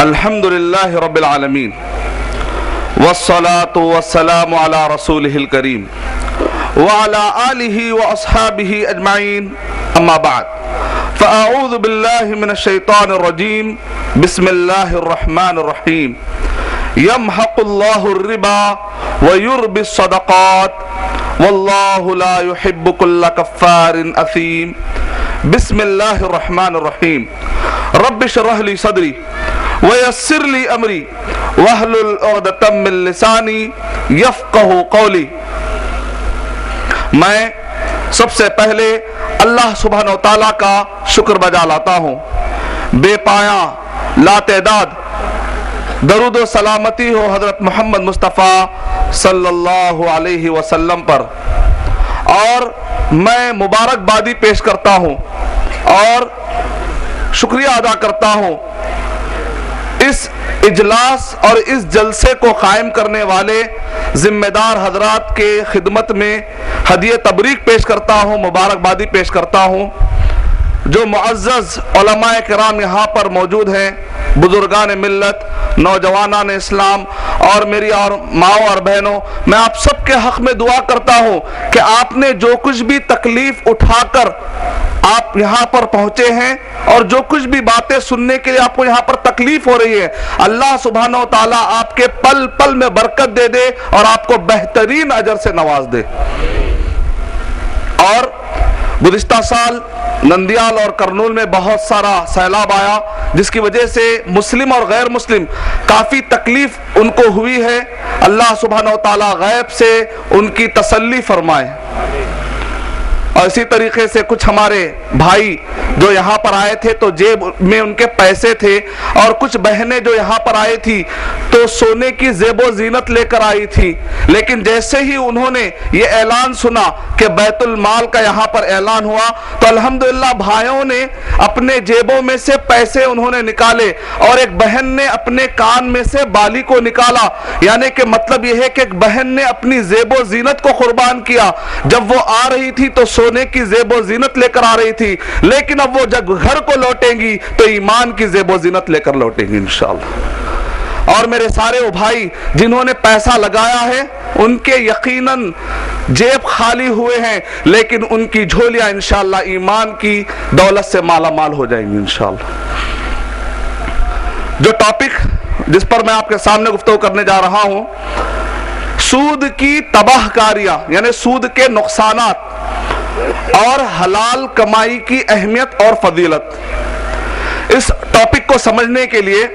الحمد للہ رب العالمین والصلاة والسلام علی رسولہ الکریم وعلی آلہ واصحابہ اجمعین اما بعد فاعوذ باللہ من الشیطان الرجیم بسم اللہ الرحمن الرحیم یمحق اللہ الربا ویربی الصدقات واللہ لا يحب کل کفار اثیم بسم اللہ الرحمن الرحیم رب اشرح لی صدری ویسر لی امری واحلل عقدۃ من لسانی یفقہوا قولی۔ میں سب سے پہلے اللہ سبحانہ و تعالیٰ کا شکر بجا لاتا ہوں، بے پایاں لا تعداد درود و سلامتی ہو حضرت محمد مصطفیٰ صلی اللہ علیہ وسلم پر، اور میں مبارکبادی پیش کرتا ہوں اور شکریہ ادا کرتا ہوں اس اجلاس اور اس جلسے کو قائم کرنے والے ذمہ دار حضرات کے خدمت میں ہدیہ تبریک پیش کرتا ہوں، مبارکبادی پیش کرتا ہوں۔ جو معزز علماء کرام یہاں پر موجود ہیں، بزرگان ملت، نوجوانان اسلام اور میری اور ماؤں اور بہنوں، میں آپ سب کے حق میں دعا کرتا ہوں کہ آپ نے جو کچھ بھی تکلیف اٹھا کر آپ یہاں پر پہنچے ہیں اور جو کچھ بھی باتیں سننے کے لیے آپ کو یہاں پر تکلیف ہو رہی ہے، اللہ سبحانہ و تعالیٰ آپ کے پل پل میں برکت دے دے اور آپ کو بہترین اجر سے نواز دے۔ اور گزشتہ سال نندیال اور کرنول میں بہت سارا سیلاب آیا، جس کی وجہ سے مسلم اور غیر مسلم کافی تکلیف ان کو ہوئی ہے۔ اللہ سبحانہ و تعالیٰ غیب سے ان کی تسلی فرمائے۔ اور اسی طریقے سے کچھ ہمارے بھائی جو یہاں پر آئے تھے تو جیب میں ان کے پیسے تھے، اور کچھ بہنیں جو یہاں پر آئی تھی تو سونے کی زیب و زینت لے کر آئی تھی، لیکن جیسے ہی انہوں نے یہ اعلان سنا کہ بیت المال کا یہاں پر اعلان ہوا تو الحمدللہ بھائیوں نے اپنے جیبوں میں سے پیسے انہوں نے نکالے، اور ایک بہن نے اپنے کان میں سے بالی کو نکالا، یعنی کہ مطلب یہ ہے کہ ایک بہن نے اپنی زیب و زینت کو قربان کیا۔ جب وہ آ رہی تھی تو سونے کی زیب و زینت لے کر آ رہی تھی، لیکن اب وہ جب گھر کو لوٹیں گی تو ایمان کی زیب و زینت لے کر لوٹیں گی انشاءاللہ۔ اور میرے سارے وہ بھائی جنہوں نے پیسہ لگایا ہے ان کے یقیناً جیب خالی ہوئے ہیں، لیکن ان کی جھولیاں انشاءاللہ ایمان کی دولت سے مالا مال ہو جائیں گی انشاءاللہ۔ جو ٹاپک جس پر میں آپ کے سامنے گفتگو کرنے جا رہا ہوں، سود کی تباہ کاریاں، یعنی سود کے نقصانات اور حلال کمائی کی اہمیت اور فضیلت۔ اس ٹاپک کو سمجھنے کے لیے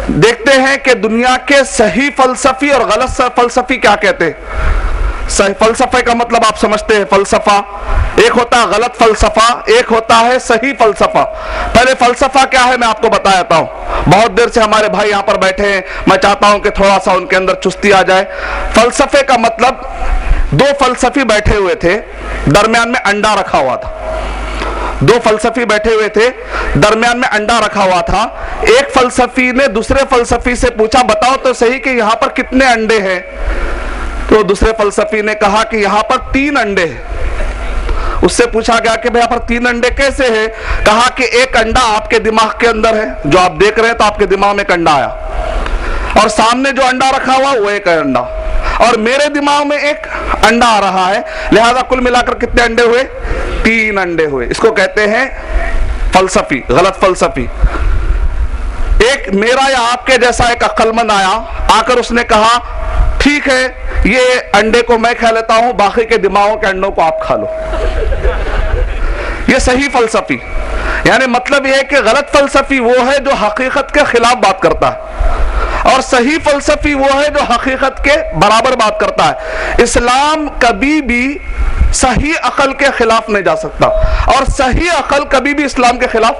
دیکھتے ہیں کہ دنیا کے صحیح فلسفی اور غلط فلسفی کیا کہتے ہیں۔ صحیح فلسفے کا مطلب آپ سمجھتے ہیں، فلسفہ ایک ہوتا ہے غلط فلسفہ، ایک ہوتا ہے صحیح فلسفہ۔ پہلے فلسفہ کیا ہے میں آپ کو بتاتا ہوں۔ بہت دیر سے ہمارے بھائی یہاں پر بیٹھے ہیں، میں چاہتا ہوں کہ تھوڑا سا ان کے اندر چستی آ جائے۔ فلسفے کا مطلب، دو فلسفی بیٹھے ہوئے تھے، درمیان میں انڈا رکھا ہوا تھا۔ دو فلسفی بیٹھے ہوئے تھے، درمیان میں انڈا رکھا ہوا تھا۔ ایک فلسفی نے دوسرے فلسفی سے پوچھا بتاؤ تو صحیح کہ یہاں پر کتنے انڈے ہیں؟ تو دوسرے فلسفی نے کہا کہ یہاں پر 3 انڈے ہیں۔ اس سے پوچھا گیا کہ یہاں پر 3 انڈے کیسے ہیں؟ کہا کہ ایک انڈا آپ کے دماغ کے اندر ہے، جو آپ دیکھ رہے ہیں تو آپ کے دماغ میں ایک انڈا آیا، اور سامنے جو انڈا رکھا ہوا وہ ایک انڈا، اور میرے دماغ میں ایک انڈا آ رہا ہے، لہذا کل ملا کر کتنے انڈے ہوئے؟ 3 انڈے ہوئے۔ اس کو کہتے ہیں فلسفی، غلط فلسفی۔ ایک میرا یا آپ کے جیسا ایک عقل مند آیا، آ کر اس نے کہا ٹھیک ہے یہ انڈے کو میں کھا لیتا ہوں، باقی کے دماغوں کے انڈوں کو آپ کھا لو۔ یہ صحیح فلسفی، یعنی مطلب یہ ہے کہ غلط فلسفی وہ ہے جو حقیقت کے خلاف بات کرتا ہے، اور صحیح فلسفی وہ ہے جو حقیقت کے برابر بات کرتا ہے۔ اسلام کبھی بھی صحیح عقل کے خلاف نہیں جا سکتا، اور صحیح عقل کبھی بھی اسلام کے خلاف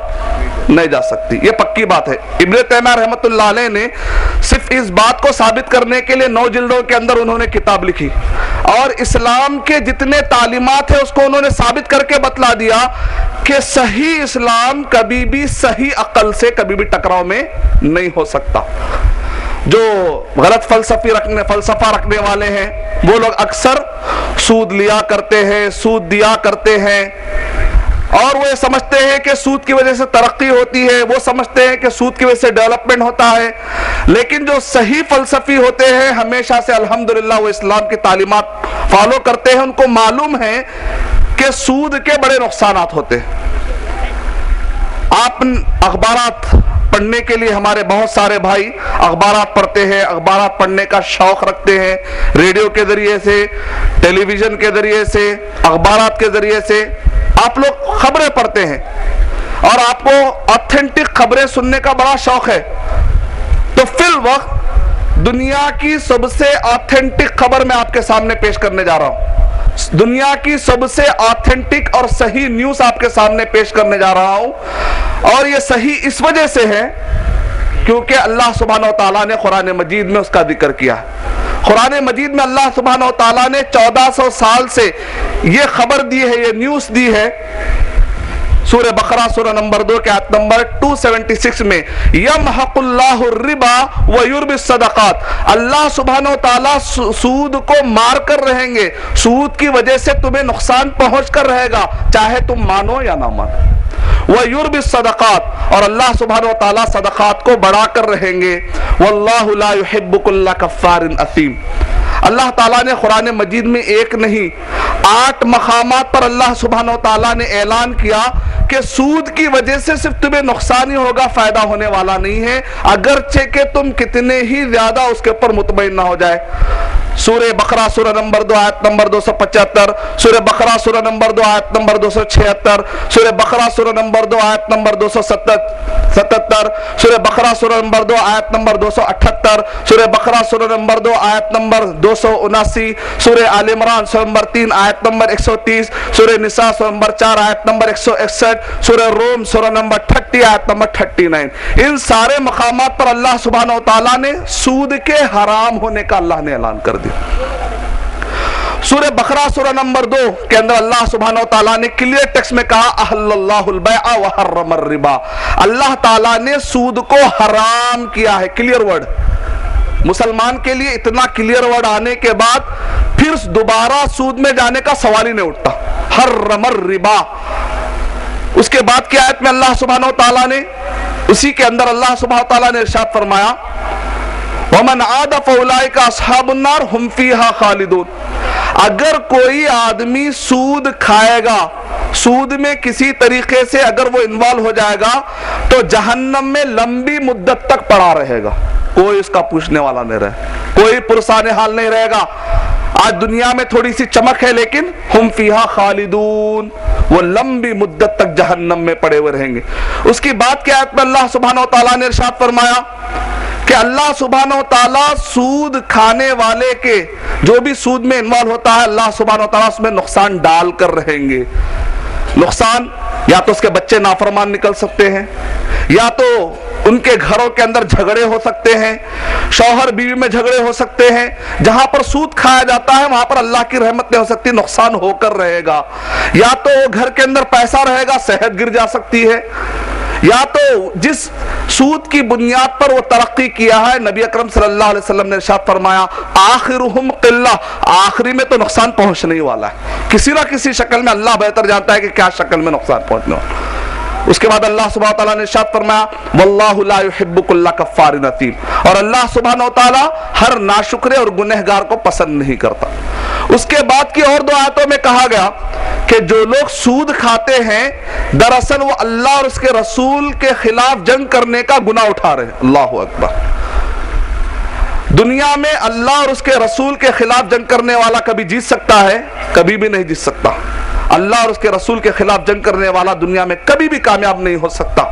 نہیں جا سکتی، یہ پکی بات ہے۔ ابن تیمیہ رحمۃ اللہ علیہ نے صرف اس بات کو ثابت کرنے کے لیے 9 جلدوں کے اندر انہوں نے کتاب لکھی، اور اسلام کے جتنے تعلیمات ہیں اس کو انہوں نے ثابت کر کے بتلا دیا کہ صحیح اسلام کبھی بھی صحیح عقل سے کبھی بھی ٹکراؤ میں نہیں ہو سکتا۔ جو غلط فلسفہ رکھنے والے ہیں وہ لوگ اکثر سود لیا کرتے ہیں، سود دیا کرتے ہیں، اور وہ یہ سمجھتے ہیں کہ سود کی وجہ سے ترقی ہوتی ہے، وہ سمجھتے ہیں کہ سود کی وجہ سے ڈیولپمنٹ ہوتا ہے، لیکن جو صحیح فلسفی ہوتے ہیں ہمیشہ سے الحمدللہ وہ اسلام کی تعلیمات فالو کرتے ہیں، ان کو معلوم ہے کہ سود کے بڑے نقصانات ہوتے ہیں۔ آپ اخبارات پڑھنے کے لیے ہمارے بہت سارے بھائی اخبارات پڑھتے ہیں، اخبارات پڑھنے کا شوق رکھتے ہیں، ریڈیو کے ذریعے سے، ٹیلی ویژن کے ذریعے سے، اخبارات کے ذریعے سے آپ لوگ خبریں پڑھتے ہیں اور آپ کو آتھینٹک خبریں سننے کا بڑا شوق ہے۔ تو فی الوقت دنیا کی سب سے آتھینٹک خبر میں آپ کے سامنے پیش کرنے جا رہا ہوں، دنیا کی سب سے آتھینٹک اور صحیح نیوز آپ کے سامنے پیش کرنے جا رہا ہوں، اور یہ صحیح اس وجہ سے ہے کیونکہ اللہ سبحانہ وتعالیٰ نے قرآن مجید میں اس کا ذکر کیا ہے۔ قرآن مجید میں اللہ سبحانہ وتعالیٰ نے 1400 سال سے یہ خبر دی ہے، یہ نیوز دی ہے۔ سورہ بقرہ سورہ نمبر 2 کے آیت نمبر 276 میں یمحق اللہ الربا ویربی الصدقات، اللہ سبحانہ وتعالیٰ سود کو مار کر رہیں گے، سود کی وجہ سے تمہیں نقصان پہنچ کر رہے گا چاہے تم مانو یا نہ مانو، وَيُرْبِ الصَّدَقَاتِ، اور اللہ سبحانہ وتعالیٰ صدقات کو بڑھا کر رہیں گے، وَاللَّهُ لَا يُحِبُّ كُلَّ كَفَّارٍ أَثِيمٍ۔ اللہ تعالیٰ نے قرآن مجید میں ایک نہیں 8 مقامات پر اللہ سبحانہ وتعالیٰ نے اعلان کیا کہ سود کی وجہ سے صرف تمہیں نقصان ہی ہوگا، فائدہ ہونے والا نہیں ہے، اگرچہ کہ تم کتنے ہی زیادہ اس کے اوپر مطمئن نہ ہو جائے۔ سورہ بقرہ سورہ نمبر 2 آیت نمبر 275، سورہ بقرہ سورہ نمبر 2 آیت نمبر 276، سورہ بقرہ سورہ نمبر 2 آیت نمبر 277، سورہ بقرہ سورہ نمبر 2 آیت نمبر 278، سورہ بقرہ سورہ نمبر 2 آیت نمبر 279، سورہ آل عمران سورہ نمبر 3 آیت نمبر 130، سورہ نساء سورہ نمبر 4 آیت نمبر 161، سورہ روم سورہ نمبر 30 آیت نمبر 39۔ ان سارے مقامات پر اللہ سبحانہ وتعالیٰ نے سود کے حرام ہونے کا اللہ نے اعلان کر دیا۔ سورہ بقرہ سورہ نمبر 2 کے اندر اللہ سبحانہ وتعالیٰ نے کلیئر ٹیکسٹ میں کہا احل اللہ البیع وحرم الربا، اللہ تعالیٰ نے سود کو حرام کیا ہے، کلیئر ورڈ۔ مسلمان کے لیے اتنا کلیئر ورڈ آنے کے بعد پھر دوبارہ سود میں جانے کا سوال ہی نہیں اٹھتا، حرم الربا۔ اس کے بعد کی آیت میں اللہ سبحانہ وتعالیٰ نے اسی کے اندر اللہ سبحانہ وتعالیٰ نے ارشاد فرمایا وَمَنْ عَادَ فَأُولَئِكَ أَصْحَابُ النَّارِ هُمْ فِيهَا خَالِدُونَ، اگر کوئی آدمی سود کھائے گا، سود میں کسی طریقے سے اگر وہ انوالو ہو جائے گا تو جہنم میں لمبی مدت تک پڑا رہے گا، کوئی اس کا پوچھنے والا نہیں رہے، کوئی پرسان حال نہیں رہے گا۔ آج دنیا میں تھوڑی سی چمک ہے لیکن ہم فیہا خالدون، وہ لمبی مدت تک جہنم میں پڑے ہوئے رہیں گے۔ اس کی بات کی آیت میں اللہ سبحانہ وتعالیٰ نے ارشاد فرمایا کہ اللہ سبحانہ وتعالیٰ سود کھانے والے کے جو بھی سود میں انوالو ہوتا ہے اللہ سبحانہ وتعالیٰ اس میں نقصان ڈال کر رہیں گے۔ نقصان یا تو اس کے بچے نافرمان نکل سکتے ہیں، یا تو ان کے گھروں کے اندر جھگڑے ہو سکتے ہیں، شوہر بیوی میں جھگڑے ہو سکتے ہیں، جہاں پر سود کھایا جاتا ہے وہاں پر اللہ کی رحمت نہیں ہو سکتی، نقصان ہو کر رہے گا۔ یا تو گھر کے اندر پیسہ رہے گا، صحت گر جا سکتی ہے، یا تو جس سود کی بنیاد پر وہ ترقی کیا ہے، نبی اکرم صلی اللہ علیہ وسلم نے ارشاد فرمایا آخرہم قلہ، آخری میں تو نقصان پہنچنے والا ہے، کسی نہ کسی شکل میں، اللہ بہتر جانتا ہے کہ کیا شکل میں نقصان پہنچنے والا ہے۔ اس کے بعد اللہ سبحانہ وتعالیٰ نے ارشاد فرمایا واللہ لا يحب كل كفار اثیم، اور اللہ سبحانہ وتعالیٰ ہر ناشکرے اور گنہگار کو پسند نہیں کرتا۔ اس کے بعد کی اور 2 آیتوں میں کہا گیا کہ جو لوگ سود کھاتے ہیں دراصل وہ اللہ اور اس کے رسول کے خلاف جنگ کرنے کا گناہ اٹھا رہے ہیں۔ اللہ اکبر۔ دنیا میں اللہ اور اس کے رسول کے خلاف جنگ کرنے والا کبھی جیت سکتا ہے؟ کبھی بھی نہیں جیت سکتا۔ اللہ اور اس کے رسول کے خلاف جنگ کرنے والا دنیا میں کبھی بھی کامیاب نہیں ہو سکتا۔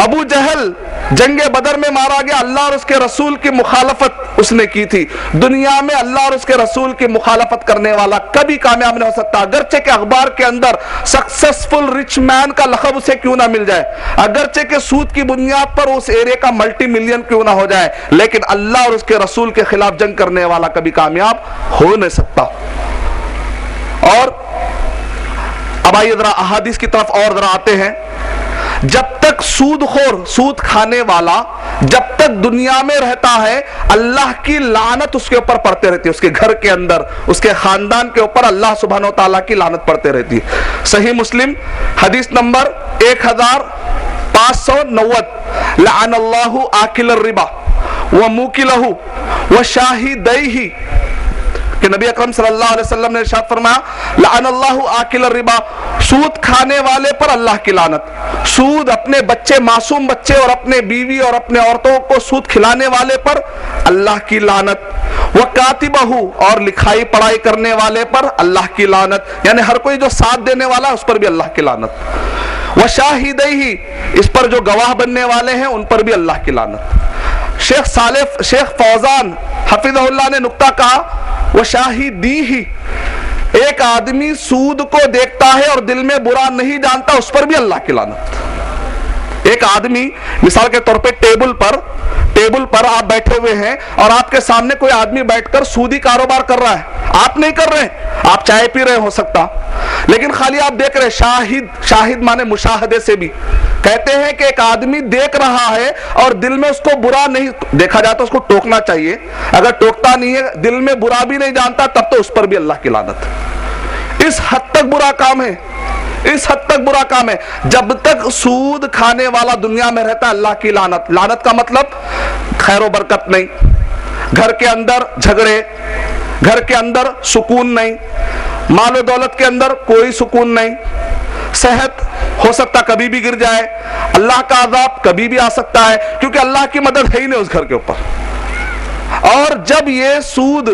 ابو جہل جنگ بدر میں مارا گیا، اللہ اور اس کے رسول کی مخالفت اس نے کی تھی۔ دنیا میں اللہ اور اس کے رسول کی مخالفت کرنے والا کبھی کامیاب نہیں ہو سکتا، اگرچہ کہ اخبار کے اندر سکسیسفل رچ مین کا لقب اسے کیوں نہ مل جائے، اگرچہ کہ سود کی بنیاد پر اس ایرے کا ملٹی ملین کیوں نہ ہو جائے، لیکن اللہ اور اس کے رسول کے خلاف جنگ کرنے والا کبھی کامیاب ہو نہیں سکتا۔ اور اب آئیے ذرا احادیث کی طرف اور ذرا آتے ہیں۔ جب تک سود خور، سود کھانے والا جب تک دنیا میں رہتا ہے اللہ کی لعنت اس کے اوپر پڑتے رہتی ہے، اس کے گھر کے اندر، اس کے خاندان کے اوپر اللہ سبحانہ و تعالیٰ کی لعنت پڑتے رہتی ہے۔ صحیح مسلم حدیث نمبر 1590، لعن اللہ آکل الربا وموکلہ وشاہدیہ، کہ نبی اکرم صلی اللہ علیہ وسلم نے ارشاد فرمایا لعن اللہ آکل الربا، سود کھانے والے پر اللہ کی لعنت، سود اپنے بچے، معصوم بچے اور اپنے بیوی اور اپنے عورتوں کو سود کھلانے والے پر اللہ کی لعنت، وکاتبہ، اور لکھائی پڑھائی کرنے والے پر اللہ کی لعنت، یعنی ہر کوئی جو ساتھ دینے والا ہے اس پر بھی اللہ کی لعنت، وشاہدیہ، اس پر جو گواہ بننے والے ہیں ان پر بھی اللہ کی لعنت۔ شیخ فوزان حفظہ اللہ نے نکتہ کہا وشاہدیہ، ایک آدمی سود کو دیکھتا ہے اور دل میں برا نہیں جانتا اس پر بھی اللہ کی لعنت۔ ایک آدمی مثال کے طور پہ ٹیبل پر آپ بیٹھے ہوئے ہیں اور آپ کے سامنے کوئی آدمی بیٹھ کر سودی کاروبار کر رہا ہے، آپ نہیں کر رہے، آپ چائے پی رہے ہو سکتا، لیکن خالی آپ دیکھ رہے، شاہد مانے مشاہدے سے بھی کہتے ہیں کہ ایک آدمی دیکھ رہا ہے اور دل میں اس کو برا نہیں، دیکھا جاتا اس کو ٹوکنا چاہیے، اگر ٹوکتا نہیں ہے، دل میں برا بھی نہیں جانتا، تب تو اس پر بھی اللہ کی لعنت۔ اس حد تک برا کام ہے، اس حد تک برا کام ہے۔ جب تک سود کھانے والا دنیا میں رہتا ہے اللہ کی لعنت۔ لعنت کا مطلب خیر و برکت نہیں، گھر کے اندر جھگڑے، گھر کے اندر سکون نہیں، مال و دولت کے اندر کوئی سکون نہیں، صحت ہو سکتا کبھی بھی گر جائے، اللہ کا عذاب کبھی بھی آ سکتا ہے، کیونکہ اللہ کی مدد ہے ہی نہیں اس گھر کے اوپر۔ اور جب یہ سود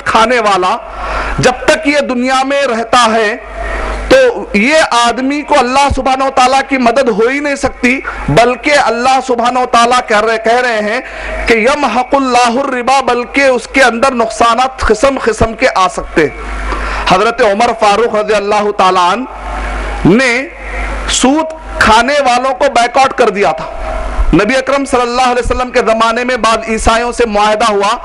کھانے والا جب تک یہ دنیا میں رہتا ہے تو یہ آدمی کو اللہ سبحانہ و تعالیٰ کی مدد ہو ہی نہیں سکتی، بلکہ اللہ سبحانہ و تعالیٰ کہہ رہے ہیں کہ یمحق اللہ الربا، بلکہ اس کے اندر نقصانات قسم قسم کے آ سکتے۔ حضرت عمر فاروق رضی اللہ تعالیٰ عنہ نے سود کھانے والوں کو بیکاٹ کر دیا تھا۔ نبی اکرم صلی اللہ علیہ وسلم کے زمانے میں بعض عیسائیوں سے معاہدہ ہوا